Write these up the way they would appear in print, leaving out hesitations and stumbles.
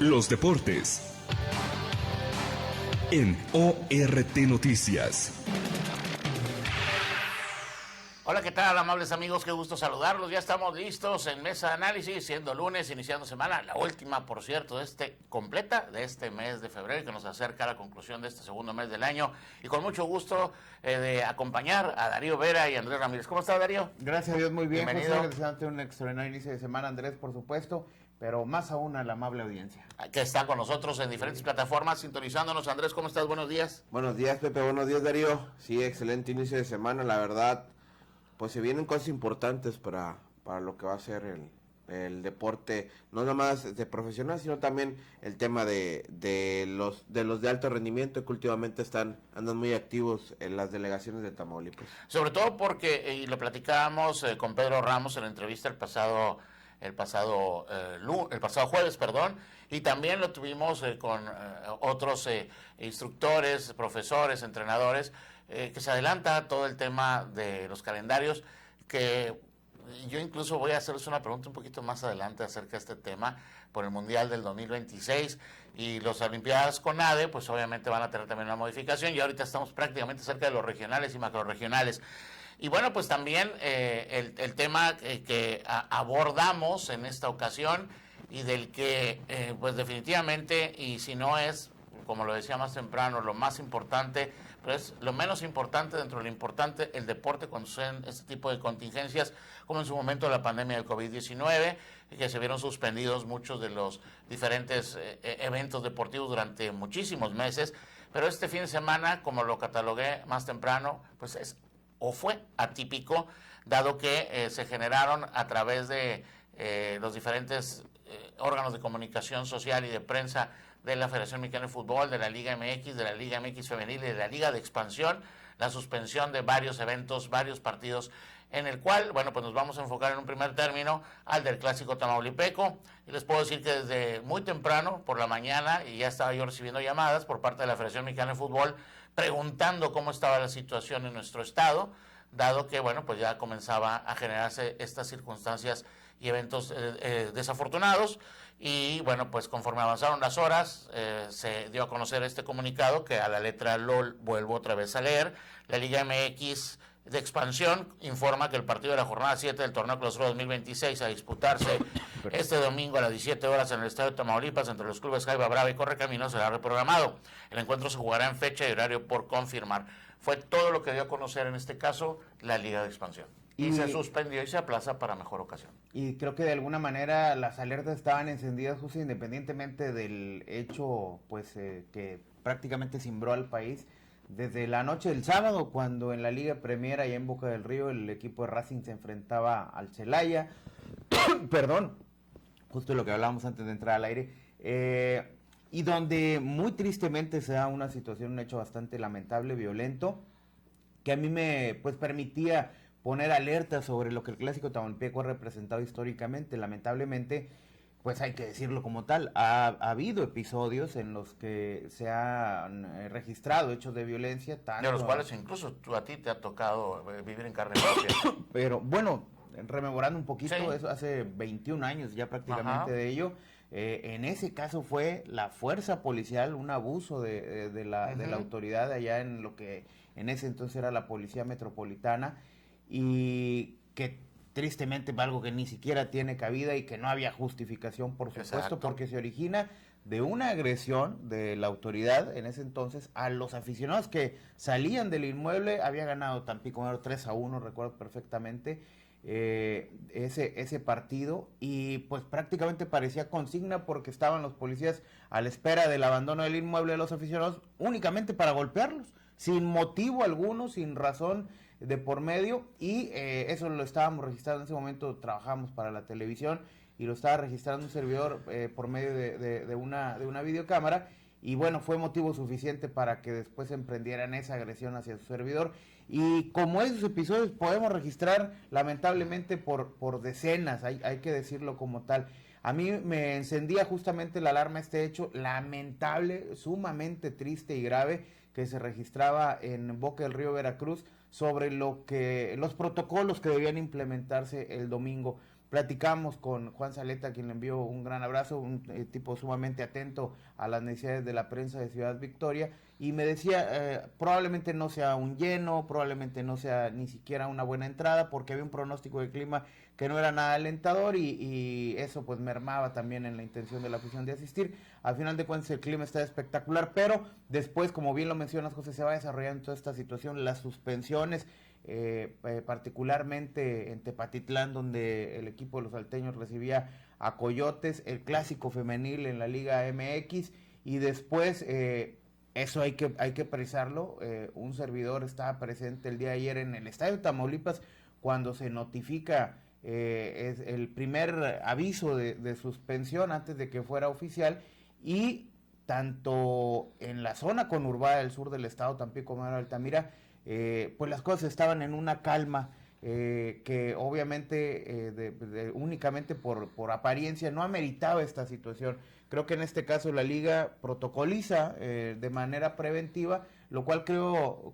Los deportes en ORT Noticias. Hola, ¿qué tal, amables amigos? Qué gusto saludarlos. Ya estamos listos en Mesa de Análisis, siendo lunes, iniciando semana, la última, por cierto, completa de este mes de febrero, que nos acerca a la conclusión de este segundo mes del año. Y con mucho gusto de acompañar a Darío Vera y Andrés Ramírez. ¿Cómo está, Darío? Gracias a Dios, muy bien. Bienvenido. José, deseándote un extraordinario inicio de semana, Andrés, por supuesto, pero más aún a la amable audiencia. Que está con nosotros en diferentes plataformas, sintonizándonos. Andrés, ¿cómo estás? Buenos días. Buenos días, Pepe. Buenos días, Darío. Sí, excelente inicio de semana, la verdad. Pues se vienen cosas importantes para lo que va a ser el deporte, no nada más de profesional, sino también el tema de los de alto rendimiento, que últimamente andan muy activos en las delegaciones de Tamaulipas. Sobre todo porque, y lo platicábamos con Pedro Ramos en la entrevista el pasado jueves, y también lo tuvimos con otros instructores, profesores, entrenadores, que se adelanta todo el tema de los calendarios, que yo incluso voy a hacerles una pregunta un poquito más adelante acerca de este tema por el Mundial del 2026 y los Olimpiadas con ADE, pues obviamente van a tener también una modificación, y ahorita estamos prácticamente cerca de los regionales y macrorregionales. Y bueno, pues también el tema que abordamos en esta ocasión y del que pues definitivamente, y si no es, como lo decía más temprano, lo más importante, pero es lo menos importante dentro de lo importante, el deporte cuando suceden este tipo de contingencias, como en su momento la pandemia del COVID-19, que se vieron suspendidos muchos de los diferentes eventos deportivos durante muchísimos meses, pero este fin de semana, como lo catalogué más temprano, pues fue atípico, dado que se generaron a través de los diferentes órganos de comunicación social y de prensa de la Federación Mexicana de Fútbol, de la Liga MX, de la Liga MX Femenil y de la Liga de Expansión, la suspensión de varios eventos, varios partidos, en el cual, bueno, pues nos vamos a enfocar en un primer término al del Clásico Tamaulipeco, y les puedo decir que desde muy temprano, por la mañana, y ya estaba yo recibiendo llamadas por parte de la Federación Mexicana de Fútbol, preguntando cómo estaba la situación en nuestro estado, dado que, bueno, pues ya comenzaba a generarse estas circunstancias y eventos desafortunados. Y bueno, pues conforme avanzaron las horas, se dio a conocer este comunicado que a la letra LOL vuelvo otra vez a leer. La Liga MX de Expansión informa que el partido de la jornada 7 del torneo Clausura 2026 a disputarse este domingo a las 17 horas en el Estadio de Tamaulipas entre los clubes Jaiba Brava y Correcaminos será reprogramado. El encuentro se jugará en fecha y horario por confirmar. Fue todo lo que dio a conocer en este caso la Liga de Expansión. Y se suspendió y se aplaza para mejor ocasión. Y creo que de alguna manera las alertas estaban encendidas, justo independientemente del hecho pues que prácticamente cimbró al país. Desde la noche del sábado, cuando en la Liga Premier allá en Boca del Río el equipo de Racing se enfrentaba al Celaya, perdón, justo lo que hablábamos antes de entrar al aire, y donde muy tristemente se da una situación, un hecho bastante lamentable, violento, que a mí me pues permitía poner alerta sobre lo que el Clásico Tamaulipeco ha representado históricamente. Lamentablemente, pues hay que decirlo como tal, ha habido episodios en los que se han registrado hechos de violencia. De los cuales incluso a ti te ha tocado vivir en carne propia. Pero bueno, rememorando un poquito, sí, eso hace 21 años ya prácticamente. Ajá. De ello. En ese caso fue la fuerza policial, un abuso de la autoridad allá en lo que en ese entonces era la Policía Metropolitana, y que tristemente algo que ni siquiera tiene cabida y que no había justificación, por supuesto. Exacto. Porque se origina de una agresión de la autoridad en ese entonces a los aficionados que salían del inmueble. Había ganado Tampico 3-1, recuerdo perfectamente ese partido, y pues prácticamente parecía consigna porque estaban los policías a la espera del abandono del inmueble de los aficionados únicamente para golpearlos, sin motivo alguno, sin razón de por medio. Y eso lo estábamos registrando en ese momento, trabajábamos para la televisión y lo estaba registrando un servidor por medio de una videocámara, y bueno, fue motivo suficiente para que después emprendieran esa agresión hacia su servidor. Y como esos episodios podemos registrar lamentablemente por decenas, hay que decirlo como tal. A mí me encendía justamente la alarma este hecho lamentable, sumamente triste y grave, que se registraba en Boca del Río, Veracruz, sobre los protocolos que debían implementarse el domingo. Platicamos con Juan Zaleta, a quien le envío un gran abrazo, un tipo sumamente atento a las necesidades de la prensa de Ciudad Victoria, y me decía, probablemente no sea un lleno, probablemente no sea ni siquiera una buena entrada, porque había un pronóstico de clima que no era nada alentador, y eso pues mermaba también en la intención de la afición de asistir. Al final de cuentas el clima está espectacular, pero después, como bien lo mencionas, José, se va desarrollando toda esta situación, las suspensiones, particularmente en Tepatitlán, donde el equipo de los salteños recibía a Coyotes, el clásico femenil en la Liga MX, y después eso hay que precisarlo, un servidor estaba presente el día de ayer en el estadio de Tamaulipas cuando se notifica es el primer aviso de suspensión antes de que fuera oficial, y tanto en la zona conurbada del sur del estado, Tampico, Madero, Altamira, pues las cosas estaban en una calma que obviamente únicamente por apariencia no ameritaba esta situación. Creo que en este caso la liga protocoliza de manera preventiva, lo cual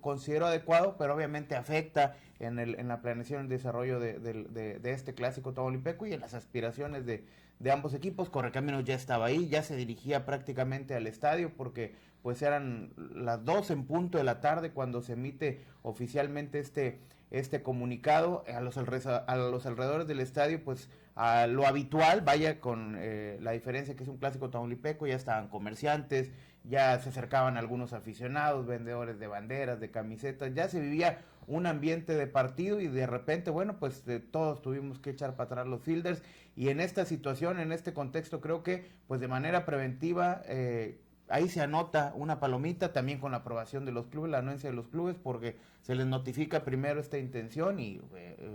considero adecuado, pero obviamente afecta en la planeación y desarrollo de este clásico tamaulipeco y en las aspiraciones de ambos equipos. Correcaminos ya estaba ahí, ya se dirigía prácticamente al estadio, porque pues eran las 2 en punto de la tarde cuando se emite oficialmente este comunicado. A los alrededores del estadio, pues a lo habitual, vaya con la diferencia que es un clásico tamaulipeco, ya estaban comerciantes, ya se acercaban algunos aficionados, vendedores de banderas, de camisetas, ya se vivía un ambiente de partido, y de repente, bueno, pues todos tuvimos que echar para atrás los fielders, y en esta situación, en este contexto, creo que pues de manera preventiva ahí se anota una palomita, también con la aprobación de los clubes, la anuencia de los clubes, porque se les notifica primero esta intención y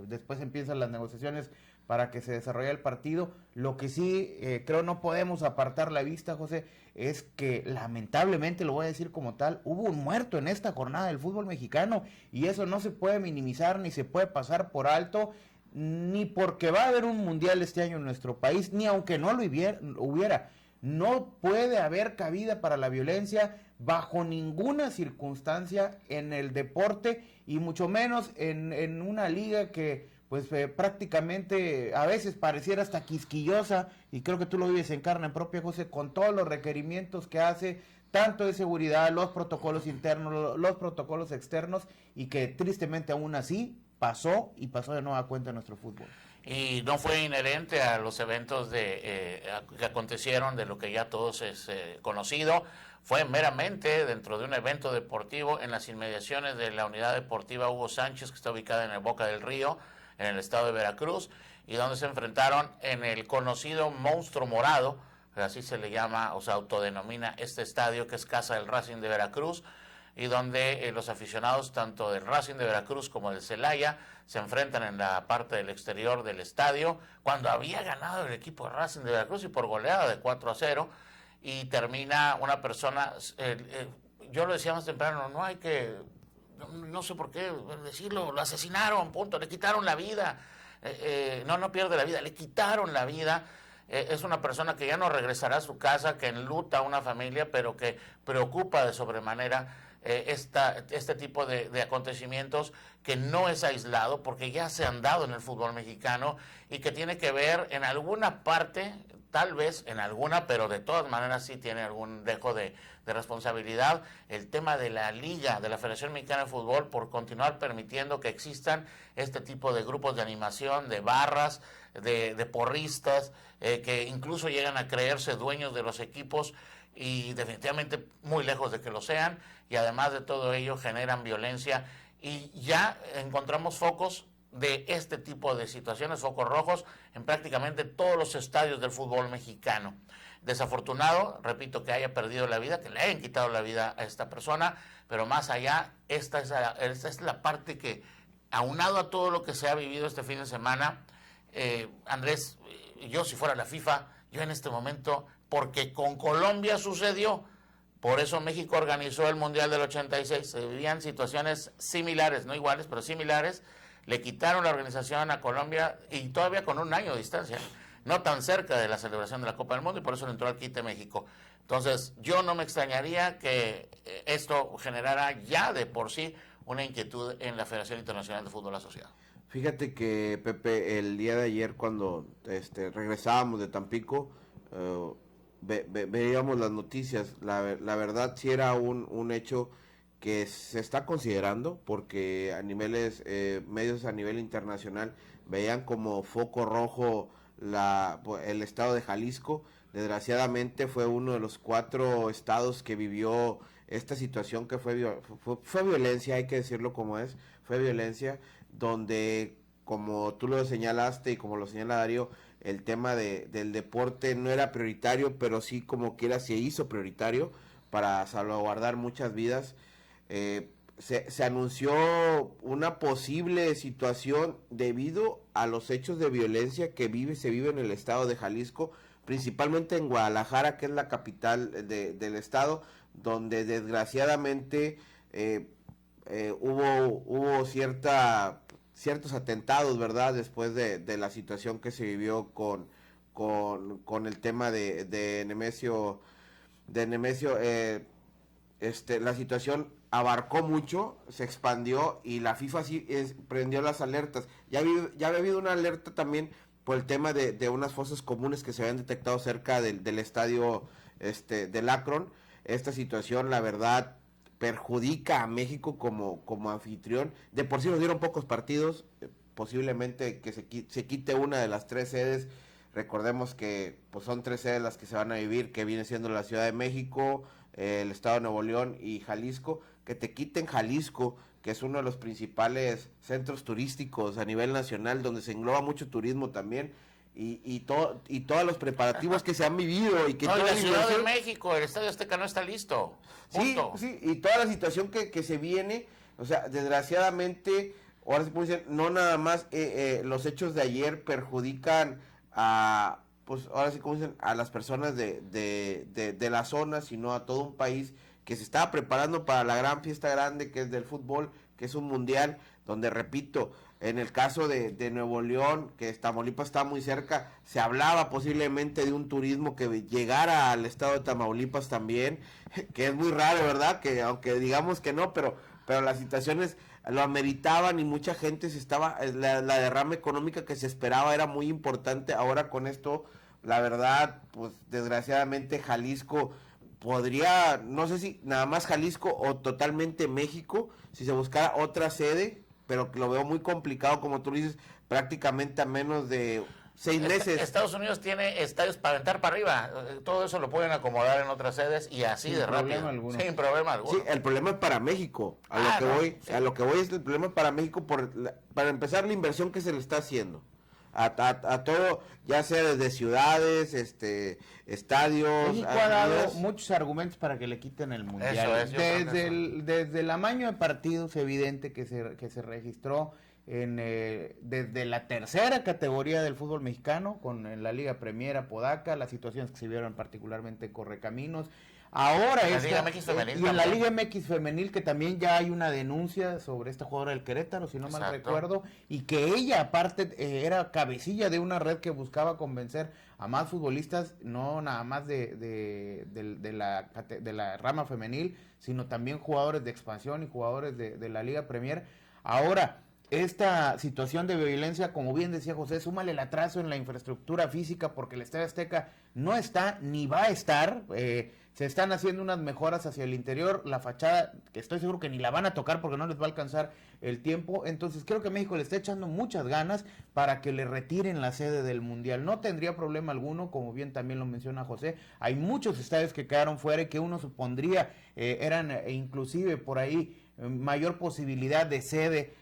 después empiezan las negociaciones para que se desarrolle el partido. Lo que sí creo no podemos apartar la vista, José, es que lamentablemente, lo voy a decir como tal, hubo un muerto en esta jornada del fútbol mexicano, y eso no se puede minimizar ni se puede pasar por alto, ni porque va a haber un mundial este año en nuestro país, ni aunque no lo hubiera. No puede haber cabida para la violencia bajo ninguna circunstancia en el deporte, y mucho menos en una liga que pues prácticamente a veces pareciera hasta quisquillosa, y creo que tú lo vives en carne propia, José, con todos los requerimientos que hace, tanto de seguridad, los protocolos internos, los protocolos externos, y que tristemente aún así pasó de nueva cuenta en nuestro fútbol. Y no fue inherente a los eventos que acontecieron, de lo que ya todos es conocido. Fue meramente dentro de un evento deportivo en las inmediaciones de la unidad deportiva Hugo Sánchez, que está ubicada en el Boca del Río, en el estado de Veracruz, y donde se enfrentaron en el conocido Monstruo Morado, así se le llama o se autodenomina este estadio, que es casa del Racing de Veracruz, y donde los aficionados tanto del Racing de Veracruz como del Celaya se enfrentan en la parte del exterior del estadio, cuando había ganado el equipo de Racing de Veracruz y por goleada de 4-0, y termina una persona, yo lo decía más temprano, no hay que, no sé por qué decirlo, lo asesinaron, punto, le quitaron la vida, no pierde la vida, le quitaron la vida. Es una persona que ya no regresará a su casa, que enluta a una familia, pero que preocupa de sobremanera este tipo de acontecimientos, que no es aislado, porque ya se han dado en el fútbol mexicano, y que tiene que ver en alguna parte, tal vez en alguna, pero de todas maneras sí tiene algún dejo de responsabilidad, el tema de la Liga, de la Federación Mexicana de Fútbol, por continuar permitiendo que existan este tipo de grupos de animación, de barras, de porristas, que incluso llegan a creerse dueños de los equipos, y definitivamente muy lejos de que lo sean, y además de todo ello generan violencia, y ya encontramos focos de este tipo de situaciones, focos rojos, en prácticamente todos los estadios del fútbol mexicano. Desafortunado, repito, que haya perdido la vida, que le hayan quitado la vida a esta persona, pero más allá, esta es la parte que, aunado a todo lo que se ha vivido este fin de semana, Andrés, yo si fuera la FIFA, yo en este momento, porque con Colombia sucedió, por eso México organizó el Mundial del 86, se vivían situaciones similares, no iguales, pero similares, le quitaron la organización a Colombia, y todavía con un año de distancia, no tan cerca de la celebración de la Copa del Mundo, y por eso le entró al quite México. Entonces, yo no me extrañaría que esto generara ya de por sí una inquietud en la Federación Internacional de Fútbol Asociado. Fíjate que, Pepe, el día de ayer cuando regresábamos de Tampico, veíamos las noticias. La verdad sí era un hecho que se está considerando, porque a niveles, medios a nivel internacional veían como foco rojo el estado de Jalisco. Desgraciadamente fue uno de los 4 estados que vivió esta situación, que fue violencia, hay que decirlo como es, fue violencia, donde, como tú lo señalaste y como lo señala Darío, el tema del deporte no era prioritario, pero sí como quiera se hizo prioritario para salvaguardar muchas vidas. Se anunció una posible situación debido a los hechos de violencia que se vive en el estado de Jalisco, principalmente en Guadalajara, que es la capital del estado, donde desgraciadamente hubo ciertos atentados, ¿verdad? Después de la situación que se vivió con el tema de Nemesio, la situación abarcó mucho, se expandió y la FIFA sí prendió las alertas. Ya había habido una alerta también por el tema de unas fosas comunes que se habían detectado cerca del estadio del Akron. Esta situación, la verdad, perjudica a México como anfitrión. De por sí nos dieron pocos partidos, posiblemente que se quite una de las 3 sedes. Recordemos que pues son 3 sedes las que se van a vivir, que viene siendo la Ciudad de México, el estado de Nuevo León y Jalisco. Que te quiten Jalisco, que es uno de los principales centros turísticos a nivel nacional, donde se engloba mucho turismo también, y todos los preparativos que se han vivido. Y que no, toda la Ciudad de México, el Estadio Azteca no está listo. Punto. Sí, y toda la situación que se viene, o sea, desgraciadamente, ahora se puede decir, no nada más los hechos de ayer perjudican a, pues ahora sí como dicen, a las personas de la zona, sino a todo un país que se estaba preparando para la gran fiesta grande que es del fútbol, que es un mundial, donde, repito, en el caso de Nuevo León, que Tamaulipas está muy cerca, se hablaba posiblemente de un turismo que llegara al estado de Tamaulipas también, que es muy raro, ¿verdad? Que aunque digamos que no, pero las situaciones lo ameritaban y mucha gente la derrama económica que se esperaba era muy importante. Ahora con esto, la verdad, pues desgraciadamente Jalisco podría, no sé si nada más Jalisco o totalmente México, si se buscara otra sede, pero que lo veo muy complicado, como tú dices, prácticamente a menos de 6 meses. Estados Unidos tiene estadios para aventar para arriba, todo eso lo pueden acomodar en otras sedes y así de rápido, sin problema alguno. Sí, el problema es para México, a lo que voy es el problema es para México, para empezar la inversión que se le está haciendo. A todo, ya sea desde ciudades, estadios. México ha dado muchos argumentos para que le quiten el mundial. Desde el amaño de partidos evidente que se registró desde la tercera categoría del fútbol mexicano, en la Liga Premier Apodaca, las situaciones que se vieron particularmente en Correcaminos. Ahora en la Liga MX femenil y en la Liga MX femenil, que también ya hay una denuncia sobre esta jugadora del Querétaro, si no mal recuerdo, y que ella aparte era cabecilla de una red que buscaba convencer a más futbolistas, no nada más de la rama femenil, sino también jugadores de expansión y jugadores de la Liga Premier. Ahora, esta situación de violencia, como bien decía José, súmale el atraso en la infraestructura física, porque el Estadio Azteca no está ni va a estar. Se están haciendo unas mejoras hacia el interior, la fachada, que estoy seguro que ni la van a tocar porque no les va a alcanzar el tiempo. Entonces creo que México le está echando muchas ganas para que le retiren la sede del Mundial. No tendría problema alguno, como bien también lo menciona José. Hay muchos estadios que quedaron fuera y que uno supondría eran inclusive por ahí mayor posibilidad de sede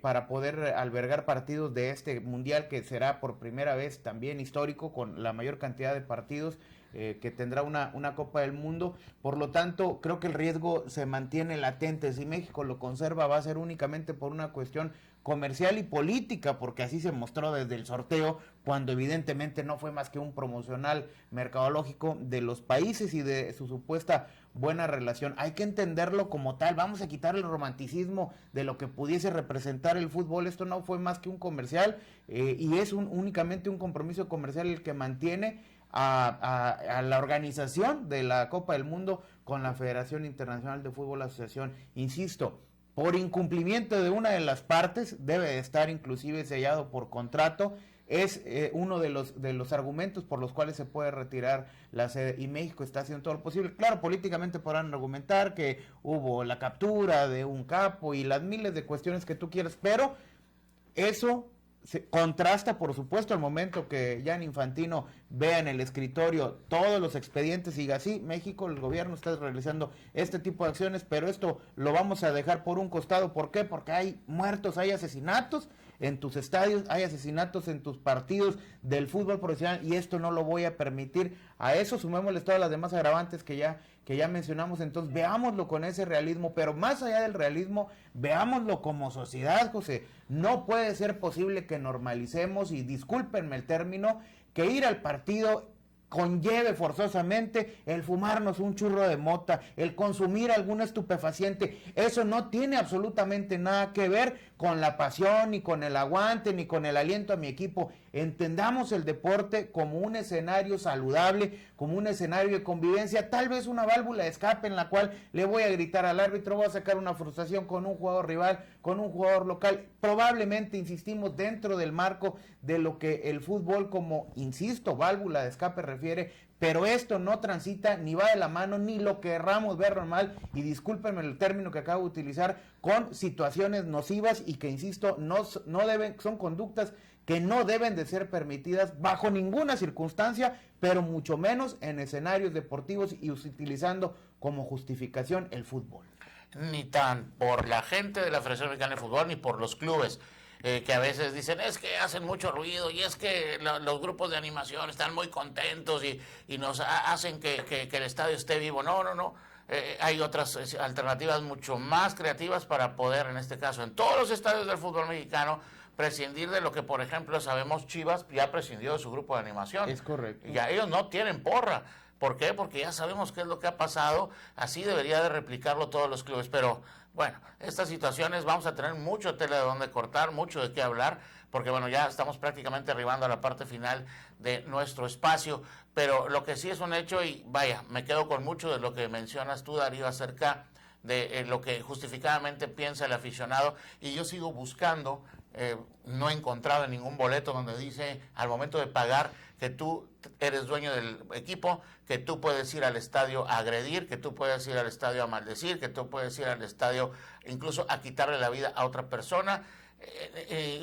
para poder albergar partidos de este Mundial, que será por primera vez también histórico, con la mayor cantidad de partidos que tendrá una Copa del Mundo. Por lo tanto, creo que el riesgo se mantiene latente. Si México lo conserva, va a ser únicamente por una cuestión comercial y política, porque así se mostró desde el sorteo, cuando evidentemente no fue más que un promocional mercadológico de los países y de su supuesta buena relación. Hay que entenderlo como tal. Vamos a quitar el romanticismo de lo que pudiese representar el fútbol. Esto no fue más que un comercial y es únicamente un compromiso comercial el que mantiene a la organización de la Copa del Mundo con la Federación Internacional de Fútbol Asociación. Insisto, por incumplimiento de una de las partes, debe de estar inclusive sellado por contrato. Es uno de los argumentos por los cuales se puede retirar la sede, y México está haciendo todo lo posible. Claro, políticamente podrán argumentar que hubo la captura de un capo y las miles de cuestiones que tú quieras, pero eso se contrasta, por supuesto, al momento que Gianni Infantino vea en el escritorio todos los expedientes y diga, sí, México, el gobierno está realizando este tipo de acciones, pero esto lo vamos a dejar por un costado. ¿Por qué? Porque hay muertos, hay asesinatos en tus estadios, hay asesinatos en tus partidos del fútbol profesional, y esto no lo voy a permitir. A eso sumémosle todas las demás agravantes que ya mencionamos. Entonces veámoslo con ese realismo, pero más allá del realismo, veámoslo como sociedad, José. No puede ser posible que normalicemos, y discúlpenme el término, que ir al partido conlleve forzosamente el fumarnos un churro de mota, el consumir algún estupefaciente. Eso no tiene absolutamente nada que ver con la pasión, ni con el aguante, ni con el aliento a mi equipo. Entendamos el deporte como un escenario saludable, como un escenario de convivencia, tal vez una válvula de escape en la cual le voy a gritar al árbitro, voy a sacar una frustración con un jugador rival, con un jugador local. Probablemente, insistimos, dentro del marco de lo que el fútbol como, insisto, válvula de escape refiere, pero esto no transita ni va de la mano, ni lo querramos ver normal, y discúlpenme el término que acabo de utilizar, con situaciones nocivas, y que, insisto, no deben, son conductas que no deben de ser permitidas bajo ninguna circunstancia, pero mucho menos en escenarios deportivos y utilizando como justificación el fútbol. Ni tan por la gente de la Federación Mexicana de Fútbol, ni por los clubes, que a veces dicen, es que hacen mucho ruido, y es que los grupos de animación están muy contentos y nos hacen que el estadio esté vivo. No. Hay otras alternativas mucho más creativas para poder, en este caso, en todos los estadios del fútbol mexicano, prescindir de lo que, por ejemplo, sabemos, Chivas ya prescindió de su grupo de animación. Es correcto. Ya ellos no tienen porra. ¿Por qué? Porque ya sabemos qué es lo que ha pasado. Así debería de replicarlo todos los clubes. Pero bueno, estas situaciones vamos a tener mucho tela de donde cortar, mucho de qué hablar, porque bueno, ya estamos prácticamente arribando a la parte final de nuestro espacio. Pero lo que sí es un hecho, y vaya, me quedo con mucho de lo que mencionas tú, Darío, acerca de lo que justificadamente piensa el aficionado, y yo sigo buscando, no he encontrado ningún boleto donde dice al momento de pagar que tú eres dueño del equipo, que tú puedes ir al estadio a agredir, que tú puedes ir al estadio a maldecir, que tú puedes ir al estadio incluso a quitarle la vida a otra persona.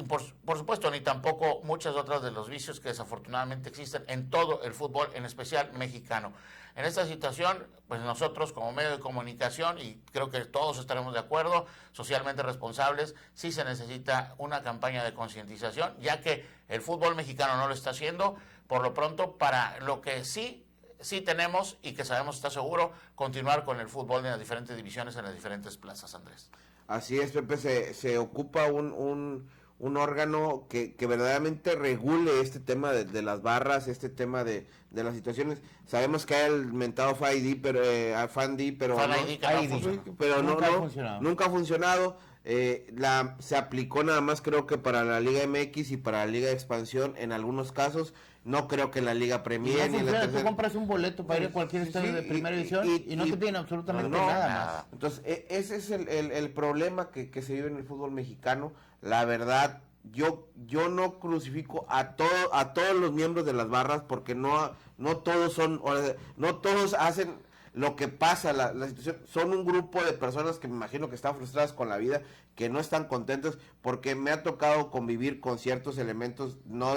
Por supuesto, ni tampoco muchas otras de los vicios que desafortunadamente existen en todo el fútbol, en especial mexicano. En esta situación, pues nosotros como medio de comunicación, y creo que todos estaremos de acuerdo, socialmente responsables, sí se necesita una campaña de concientización, ya que el fútbol mexicano no lo está haciendo. Por lo pronto, para lo que sí tenemos, y que sabemos está seguro, continuar con el fútbol en las diferentes divisiones, en las diferentes plazas, Andrés. Así es, Pepe, se ocupa un órgano que verdaderamente regule este tema de las barras, este tema de las situaciones. Sabemos que hay el mentado FAID, pero nunca ha funcionado. Se aplicó nada más, creo que para la Liga MX y para la Liga de Expansión en algunos casos. No creo que en la Liga Premier ni en la tercera. Tú compras un boleto para ir a cualquier estadio de primera división y no te tiene absolutamente nada más. Entonces, ese es el problema que se vive en el fútbol mexicano. La verdad, yo no crucifico a todos los miembros de las barras, porque no todos hacen lo que pasa, la situación. Son un grupo de personas que me imagino que están frustradas con la vida, que no están contentos, porque me ha tocado convivir con ciertos elementos, no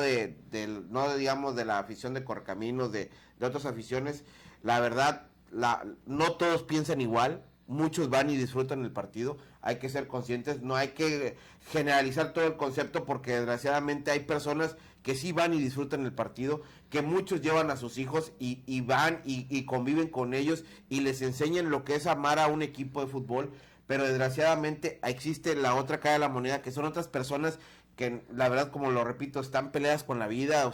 digamos de la afición de Correcaminos, de otras aficiones. La verdad, no todos piensan igual, muchos van y disfrutan el partido. Hay que ser conscientes, no hay que generalizar todo el concepto, porque desgraciadamente hay personas que sí van y disfrutan el partido, que muchos llevan a sus hijos y van y conviven con ellos y les enseñan lo que es amar a un equipo de fútbol. Pero desgraciadamente existe la otra cara de la moneda, que son otras personas que, la verdad, como lo repito, están peleadas con la vida, o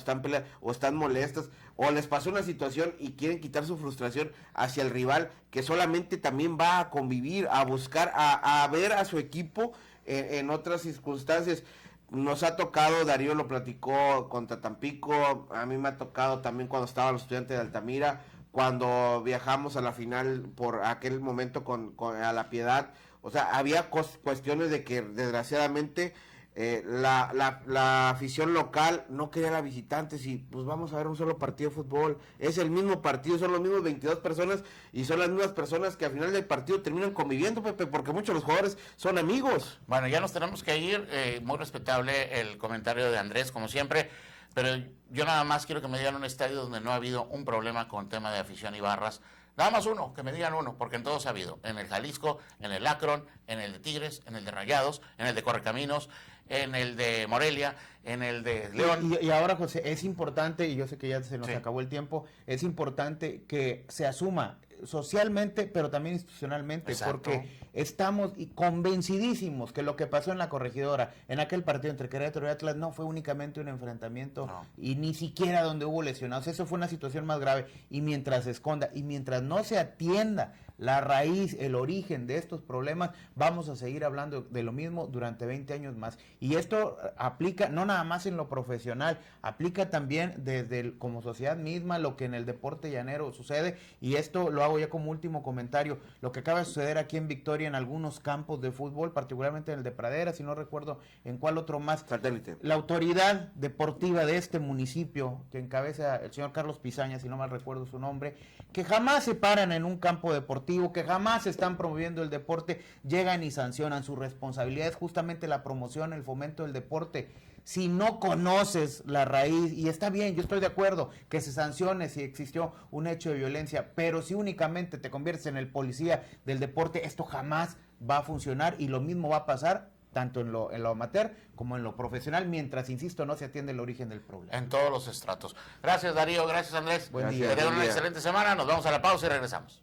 están molestas, o les pasó una situación y quieren quitar su frustración hacia el rival, que solamente también va a convivir, a buscar, a ver a su equipo en otras circunstancias. Nos ha tocado, Darío lo platicó, contra Tampico. A mí me ha tocado también cuando estaban los Estudiantes de Altamira, cuando viajamos a la final por aquel momento a La Piedad. O sea, había cuestiones de que desgraciadamente la afición local no quería a la visitantes y pues vamos a ver un solo partido de fútbol. Es el mismo partido, son los mismos 22 personas y son las mismas personas que al final del partido terminan conviviendo, Pepe, porque muchos de los jugadores son amigos. Bueno, ya nos tenemos que ir. Muy respetable el comentario de Andrés, como siempre. Pero yo nada más quiero que me digan un estadio donde no ha habido un problema con tema de afición y barras. Nada más uno, que me digan uno, porque en todos ha habido. En el Jalisco, en el Akron, en el de Tigres, en el de Rayados, en el de Correcaminos, en el de Morelia, en el de León. Y ahora, José, es importante, y yo sé que ya se nos acabó el tiempo, es importante que se asuma socialmente, pero también institucionalmente, Exacto. porque estamos convencidísimos que lo que pasó en la Corregidora, en aquel partido entre Querétaro y Atlas, no fue únicamente un enfrentamiento y ni siquiera donde hubo lesionados. Eso fue una situación más grave, y mientras se esconda y mientras no se atienda la raíz, el origen de estos problemas, vamos a seguir hablando de lo mismo durante 20 años más. Y esto aplica no nada más en lo profesional, aplica también desde como sociedad misma, lo que en el deporte llanero sucede, y esto lo hago ya como último comentario, lo que acaba de suceder aquí en Victoria en algunos campos de fútbol, particularmente en el de Pradera, si no recuerdo en cuál otro más. Satélite. La autoridad deportiva de este municipio, que encabeza el señor Carlos Pizaña, si no mal recuerdo su nombre, que jamás se paran en un campo deportivo, que jamás están promoviendo el deporte, llegan y sancionan. Su responsabilidad es justamente la promoción, el fomento del deporte. Si no conoces la raíz, y está bien, yo estoy de acuerdo que se sancione si existió un hecho de violencia, pero si únicamente te conviertes en el policía del deporte, esto jamás va a funcionar, y lo mismo va a pasar tanto en lo amateur como en lo profesional, mientras, insisto, no se atiende el origen del problema. En todos los estratos. Gracias, Darío. Gracias, Andrés. Buen Que día. tengan Buen una día. excelente semana. Nos vamos a la pausa y regresamos.